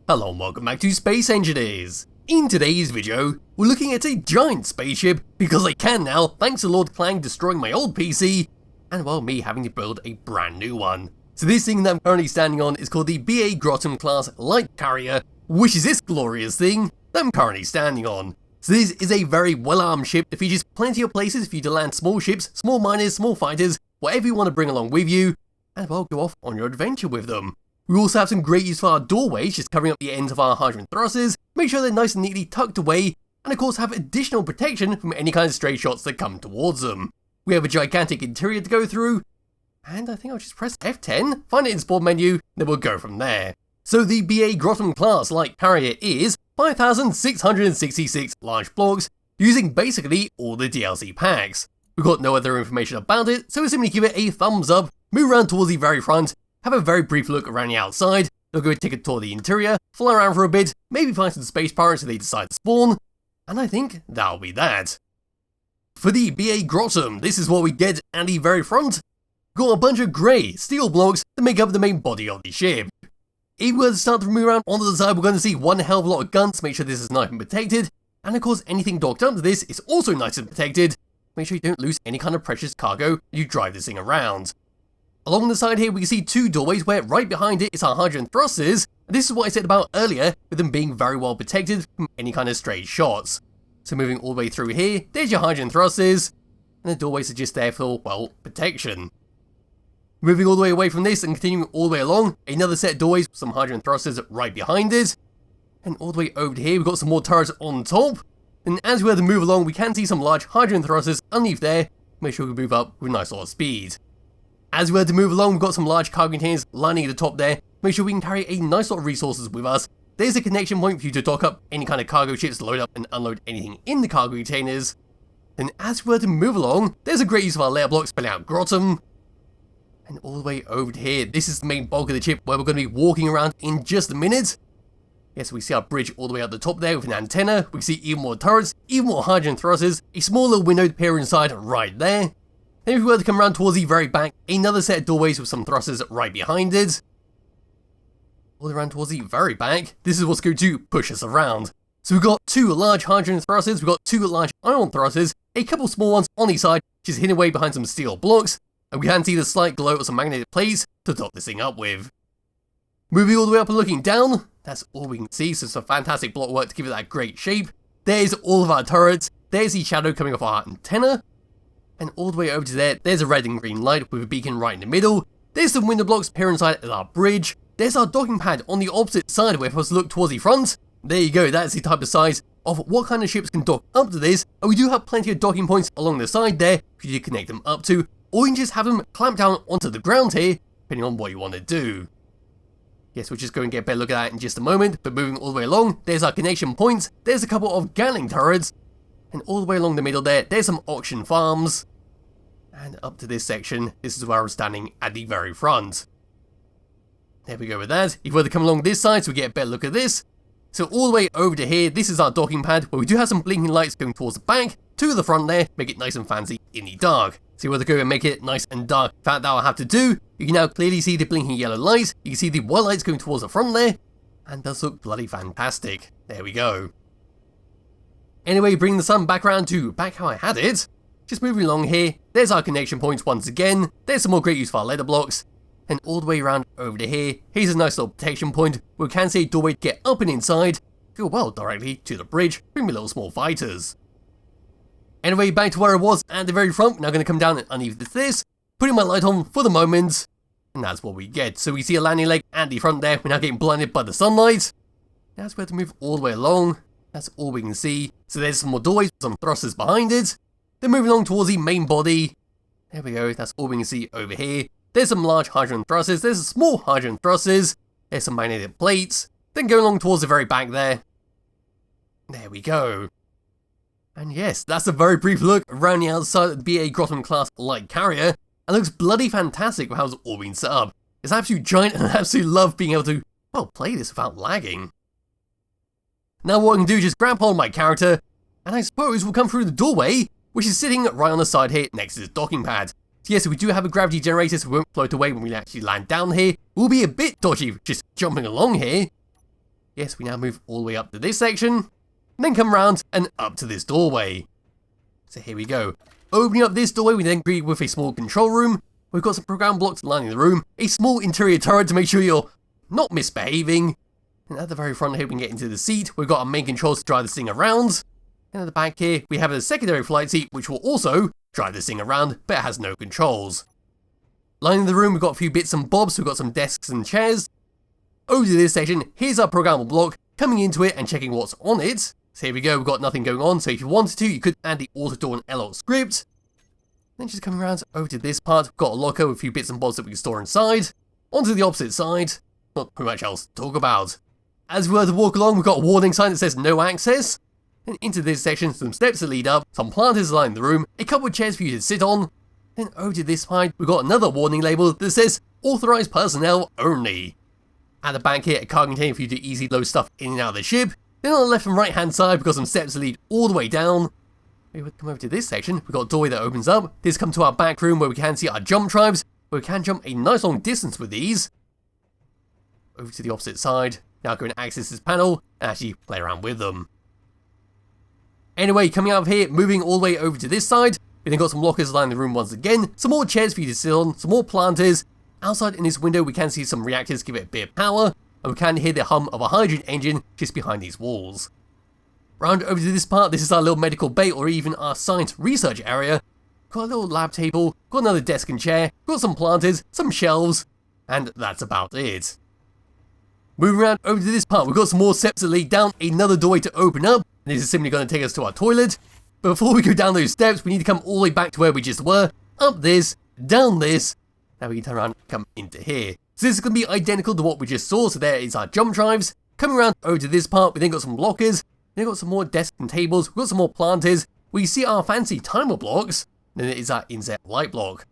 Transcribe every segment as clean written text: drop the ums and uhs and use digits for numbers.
Hello and welcome back to Space Engineers. In today's video, we're looking at a giant spaceship, because I can now, thanks to Lord Clang destroying my old PC, and well, me having to build a brand new one. So this thing that I'm currently standing on is called the BA Grottan class light carrier, which is this glorious thing that I'm currently standing on. So this is a very well-armed ship that features plenty of places for you to land small ships, small miners, small fighters, whatever you want to bring along with you, and well, go off on your adventure with them. We also have some great use for our doorways, just covering up the ends of our hydrant thrusters, make sure they're nice and neatly tucked away, and of course have additional protection from any kind of stray shots that come towards them. We have a gigantic interior to go through, and I think I'll just press F10, find it in spawn menu, then we'll go from there. So the BA Grottan class light carrier is 5,666 large blocks, using basically all the DLC packs. We've got no other information about it, so we'll simply give it a thumbs up, move around towards the very front, have a very brief look around the outside, they'll go take a tour of the interior, fly around for a bit, maybe find some space pirates if they decide to spawn, and I think that'll be that. For the BA Grottan, this is what we get at the very front. Got a bunch of grey steel blocks that make up the main body of the ship. If we were to start to move around onto the side, we're going to see one hell of a lot of guns, make sure this is nice and protected, and of course anything docked up to this is also nice and protected. Make sure you don't lose any kind of precious cargo as you drive this thing around. Along the side here we can see two doorways where right behind it is our hydrant thrusters, and this is what I said about earlier with them being very well protected from any kind of stray shots. So moving all the way through here, there's your hydrant thrusters, and the doorways are just there for, well, protection. Moving all the way away from this and continuing all the way along, another set of doorways with some hydrant thrusters right behind it, and all the way over here we've got some more turrets on top, and as we were to move along we can see some large hydrant thrusters underneath there, make sure we move up with a nice lot of speed. As we were to move along, we've got some large cargo containers lining at the top there, make sure we can carry a nice lot of resources with us. There's a connection point for you to dock up any kind of cargo ships, load up and unload anything in the cargo containers. And as we were to move along, there's a great use of our layer blocks spelling out Grottan. And all the way over to here, this is the main bulk of the ship where we're going to be walking around in just a minute. Yes, we see our bridge all the way up the top there with an antenna, we can see even more turrets, even more hydrant thrusters, a small little window to peer inside right there. Then if we were to come around towards the very back, another set of doorways with some thrusters right behind it. All the way around towards the very back, this is what's going to push us around. So we've got two large hydrant thrusters, we've got two large ion thrusters, a couple small ones on each side, just hidden away behind some steel blocks, and we can see the slight glow of some magnetic plates to top this thing up with. Moving all the way up and looking down, that's all we can see, so some fantastic block work to give it that great shape. There's all of our turrets, there's the shadow coming off our antenna, and all the way over to there, there's a red and green light with a beacon right in the middle. There's some window blocks peer inside at our bridge. There's our docking pad on the opposite side where if I was to look towards the front. There you go, that's the type of size of what kind of ships can dock up to this. And we do have plenty of docking points along the side there for you to connect them up to. Or you can just have them clamp down onto the ground here, depending on what you want to do. Yes, we'll just go and get a better look at that in just a moment. But moving all the way along, there's our connection points. There's a couple of Gatling turrets. And all the way along the middle there, there's some auction farms. And up to this section, this is where I'm standing at the very front. There we go with that. If we were to come along this side so we get a better look at this. So all the way over to here, this is our docking pad, where we do have some blinking lights going towards the back, to the front there, make it nice and fancy in the dark. So if we were to go and make it nice and dark, in fact that I'll have to do. You can now clearly see the blinking yellow lights, you can see the white lights going towards the front there, and does look bloody fantastic. There we go. Anyway, bring the sun back around to back how I had it. Just moving along here, there's our connection points once again, there's some more great use for our leather blocks, and all the way around over to here, here's a nice little protection point where we can see a doorway to get up and inside, go well directly to the bridge, bring me little small fighters. Anyway, back to where I was at the very front, now going to come down underneath this, putting my light on for the moment, and that's what we get. So we see a landing leg at the front there, we're now getting blinded by the sunlight. Now it's where to move all the way along, that's all we can see. So there's some more doorways, some thrusters behind it. Then moving along towards the main body, there we go, that's all we can see over here. There's some large hydrant thrusters, there's some small hydrant thrusters, there's some magnetic plates, then going along towards the very back there. There we go. And yes, that's a very brief look around the outside of the BA Grottan class light carrier, and looks bloody fantastic with how it's all been set up. It's absolutely giant and I absolutely love being able to, well, play this without lagging. Now what I can do is just grab hold of my character, and I suppose we'll come through the doorway, which is sitting right on the side here next to this docking pad. So yes, we do have a gravity generator so we won't float away when we actually land down here. We'll be a bit dodgy just jumping along here. Yes, we now move all the way up to this section, and then come around and up to this doorway. So here we go. Opening up this doorway, we then greet with a small control room. We've got some program blocks lining the room, a small interior turret to make sure you're not misbehaving. And at the very front here, we can get into the seat. We've got our main controls to drive this thing around. And at the back here, we have a secondary flight seat, which will also drive this thing around, but it has no controls. Lining the room, we've got a few bits and bobs. We've got some desks and chairs. Over to this section, here's our programmable block, coming into it and checking what's on it. So here we go, we've got nothing going on, so if you wanted to, you could add the auto door and LOC script. Then just coming around over to this part, we've got a locker with a few bits and bobs that we can store inside. Onto the opposite side, not too much else to talk about. As we were to walk along, we've got a warning sign that says no access. Then into this section, some steps that lead up, some planters lining the room, a couple of chairs for you to sit on. Then over to this side, we've got another warning label that says authorized personnel only. At the back here, a cargo container for you to easily load stuff in and out of the ship. Then on the left and right hand side, we've got some steps that lead all the way down. We would come over to this section, we've got a doorway that opens up. This comes to our back room where we can see our jump drives, where we can jump a nice long distance with these. Over to the opposite side, now go and access this panel and actually play around with them. Anyway, coming out of here, moving all the way over to this side, we then got some lockers lining the room once again, some more chairs for you to sit on, some more planters. Outside in this window, we can see some reactors give it a bit of power, and we can hear the hum of a hydrogen engine just behind these walls. Round over to this part, this is our little medical bay or even our science research area. Got a little lab table, got another desk and chair, got some planters, some shelves, and that's about it. Moving around over to this part, we've got some more steps that lead down, another doorway to open up, and this is simply going to take us to our toilet. But before we go down those steps, we need to come all the way back to where we just were, up this, down this. Now we can turn around and come into here. So this is going to be identical to what we just saw, so there is our jump drives. Coming around over to this part, we then got some lockers, then got some more desks and tables, we've got some more planters, we see our fancy timer blocks, then it is our inset light block.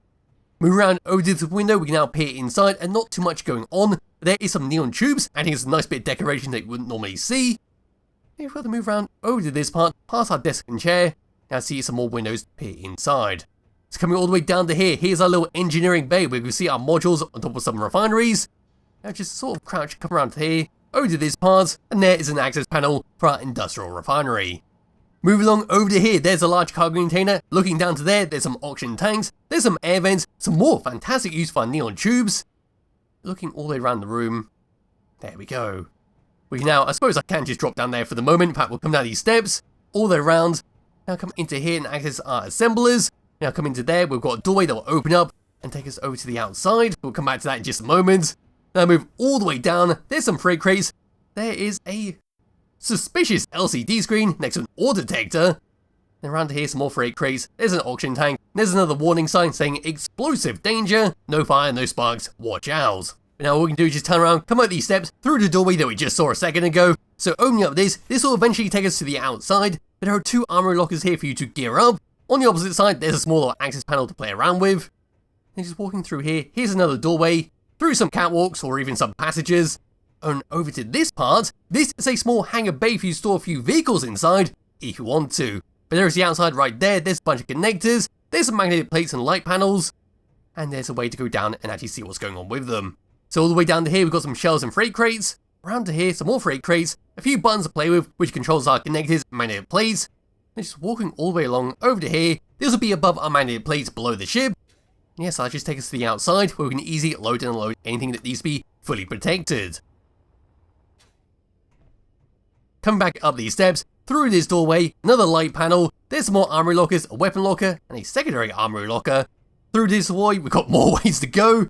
Move around over to the window, we can now peer inside, and not too much going on. There is some neon tubes, adding us a nice bit of decoration that you wouldn't normally see. If we were to move around over to this part, past our desk and chair, now see some more windows to peer inside. So coming all the way down to here, here's our little engineering bay where we see our modules on top of some refineries. Now just sort of crouch, come around to here, over to this part, and there is an access panel for our industrial refinery. Moving along over to here, there's a large cargo container. Looking down to there, there's some oxygen tanks, there's some air vents, some more fantastic use for our neon tubes. Looking all the way around the room, there we go. We can now, I suppose I can just drop down there for the moment. In fact, we'll come down these steps, all the way around. Now come into here and access our assemblers. Now come into there, we've got a doorway that will open up and take us over to the outside. We'll come back to that in just a moment. Now move all the way down, there's some freight crates. There is a suspicious LCD screen next to an ore detector. Then around here, some more freight crates, there's an oxygen tank, there's another warning sign saying explosive danger, no fire, no sparks, watch out. Now all we can do is just turn around, come up these steps, through the doorway that we just saw a second ago. So opening up this will eventually take us to the outside. But there are two armory lockers here for you to gear up. On the opposite side, there's a smaller access panel to play around with. And just walking through here, here's another doorway, through some catwalks or even some passages. And over to this part, this is a small hangar bay for you to store a few vehicles inside, if you want to. But there's the outside right there, there's a bunch of connectors, there's some magnetic plates and light panels, and there's a way to go down and actually see what's going on with them. So all the way down to here, we've got some shells and freight crates. Around to here, some more freight crates, a few buttons to play with, which controls our connectors and magnetic plates. And just walking all the way along over to here, this will be above our magnetic plates below the ship. Yes, that'll just take us to the outside, where we can easily load and unload anything that needs to be fully protected. Coming back up these steps, through this doorway, another light panel, there's some more armory lockers, a weapon locker, and a secondary armory locker. Through this doorway, we've got more ways to go.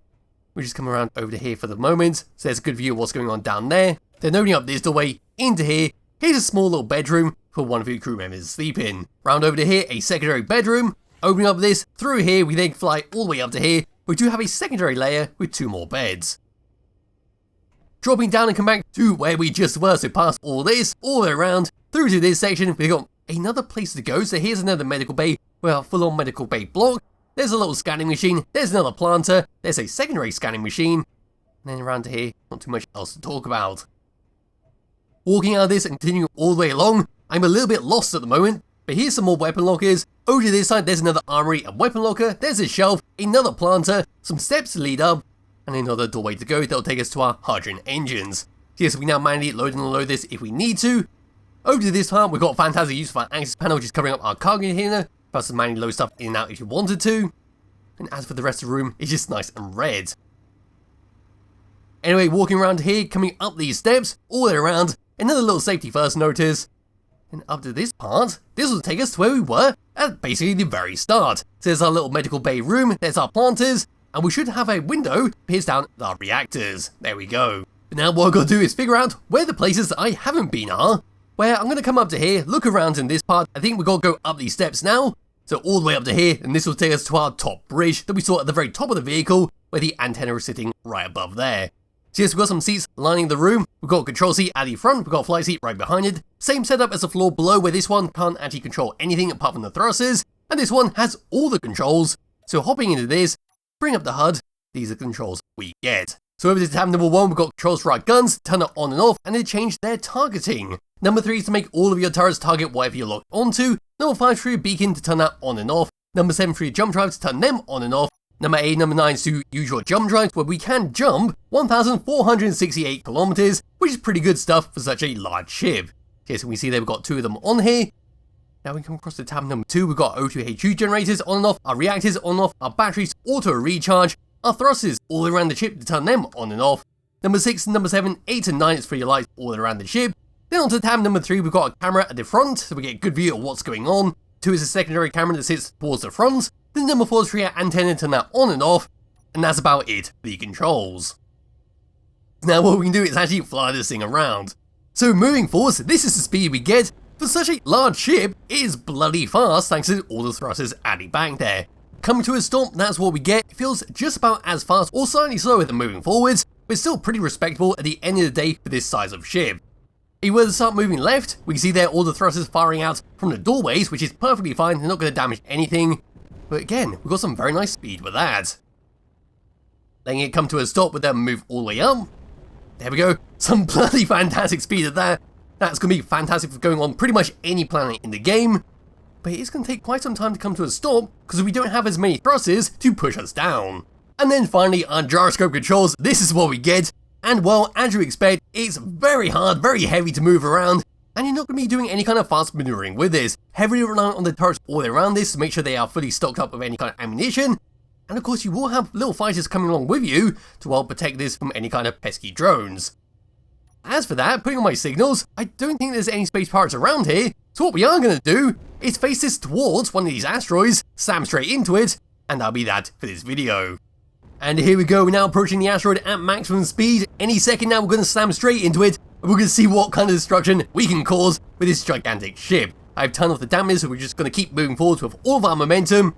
We'll just come around over to here for the moment, so there's a good view of what's going on down there. Then opening up this doorway, into here, here's a small little bedroom for one of your crew members to sleep in. Round over to here, a secondary bedroom. Opening up this, through here, we then fly all the way up to here. We do have a secondary layer with two more beds. Dropping down and come back to where we just were, so past all this, all the way around, through to this section, we've got another place to go. So here's another medical bay, with our full-on medical bay block. There's a little scanning machine, there's another planter, there's a secondary scanning machine, and then around to here, not too much else to talk about. Walking out of this and continuing all the way along, I'm a little bit lost at the moment, but here's some more weapon lockers. Over to this side, there's another armory and weapon locker, there's a shelf, another planter, some steps to lead up, and another doorway to go that'll take us to our hydrogen engines. Yes, we now manually load and unload this if we need to. Over to this part, we've got fantastic use of our access panel, just covering up our cargo container, plus to manually load stuff in and out if you wanted to. And as for the rest of the room, it's just nice and red. Anyway, walking around here, coming up these steps, all the way around, another little safety first notice. And up to this part, this will take us to where we were at basically the very start. So there's our little medical bay room, there's our planters, and we should have a window that pierce down our reactors. There we go. But now what I've got to do is figure out where the places that I haven't been are, where I'm going to come up to here, look around in this part. I think we've got to go up these steps now. So all the way up to here, and this will take us to our top bridge that we saw at the very top of the vehicle, where the antenna is sitting right above there. So yes, we've got some seats lining the room, we've got a control seat at the front, we've got a flight seat right behind it, same setup as the floor below where this one can't actually control anything apart from the thrusters, and this one has all the controls. So hopping into this, bring up the HUD, these are the controls we get. So over to tab number 1, we've got controls for our guns, turn it on and off, and they change their targeting. Number 3 is to make all of your turrets target whatever you're locked onto. Number 5 for your beacon to turn that on and off. Number 7 for your jump drive to turn them on and off. Number 8, number 9 is to use your jump drives where we can jump 1,468 kilometers, which is pretty good stuff for such a large ship. Okay, so we see that we've got 2 of them on here. Now we come across to tab number 2, we've got O2H2 generators on and off, our reactors on and off, our batteries auto recharge, our thrusters all around the ship to turn them on and off. Number 6, number 7, 8 and 9 is for your lights all around the ship. Then on to tab number 3, we've got a camera at the front, so we get a good view of what's going on. 2 is a secondary camera that sits towards the front. Then number 4 is for your antenna to turn that on and off. And that's about it for the controls. Now what we can do is actually fly this thing around. So moving forwards, this is the speed we get. For such a large ship, it is bloody fast thanks to all the thrusters adding back there. Coming to a stop, that's what we get. It feels just about as fast or slightly slower than moving forwards, but still pretty respectable at the end of the day for this size of ship. If you were to start moving left, we can see there all the thrusters firing out from the doorways, which is perfectly fine, they're not going to damage anything. But again, we've got some very nice speed with that. Letting it come to a stop with them move all the way up. There we go, some bloody fantastic speed at that. That's going to be fantastic for going on pretty much any planet in the game. But it is going to take quite some time to come to a stop, because we don't have as many thrusters to push us down. And then finally, our gyroscope controls, this is what we get. And well, as you expect, it's very hard, very heavy to move around, and you're not going to be doing any kind of fast maneuvering with this. Heavily reliant on the turrets all the way around this to make sure they are fully stocked up with any kind of ammunition. And of course you will have little fighters coming along with you to well protect this from any kind of pesky drones. As for that, putting on my signals, I don't think there's any space pirates around here, so what we are going to do is face this towards one of these asteroids, slam straight into it, and that'll be that for this video. And here we go, we're now approaching the asteroid at maximum speed. Any second now we're going to slam straight into it, and we're going to see what kind of destruction we can cause with this gigantic ship. I've turned off the dampers, so we're just going to keep moving forward with all of our momentum.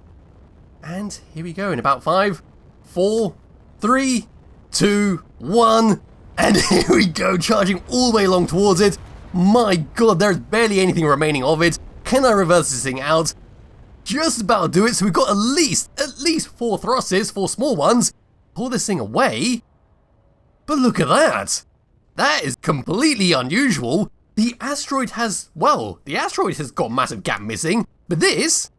And here we go in about 5, 4, 3, 2, 1. And here we go, charging all the way along towards it. My god, there's barely anything remaining of it. Can I reverse this thing out? Just about do it, so we've got at least 4 thrusters, 4 small ones. Pull this thing away. But look at that. That is completely unusual. The asteroid has got a massive gap missing, but this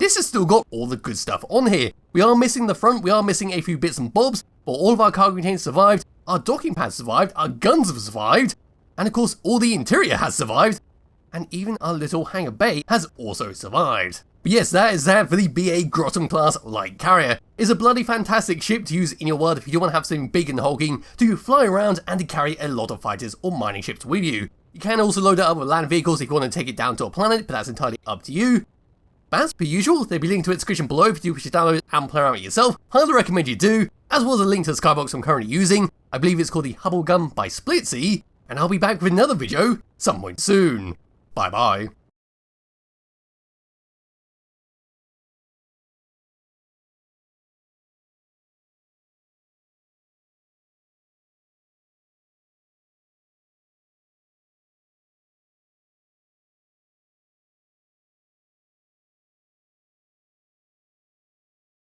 has still got all the good stuff on here. We are missing the front, we are missing a few bits and bobs, but all of our cargo containers survived, our docking pads survived, our guns have survived, and of course all the interior has survived, and even our little hangar bay has also survived. But yes, that is that for the BA Grottan class light carrier. It's a bloody fantastic ship to use in your world if you do want to have something big and hulking to fly around and to carry a lot of fighters or mining ships with you. You can also load it up with land vehicles if you want to take it down to a planet, but that's entirely up to you. But as per usual, there'll be a link to its description below if you do wish to download it and play around with it yourself. Highly recommend you do, as well as a link to the Skybox I'm currently using. I believe it's called the Hubblegum by Splitsy, and I'll be back with another video some point soon. Bye bye.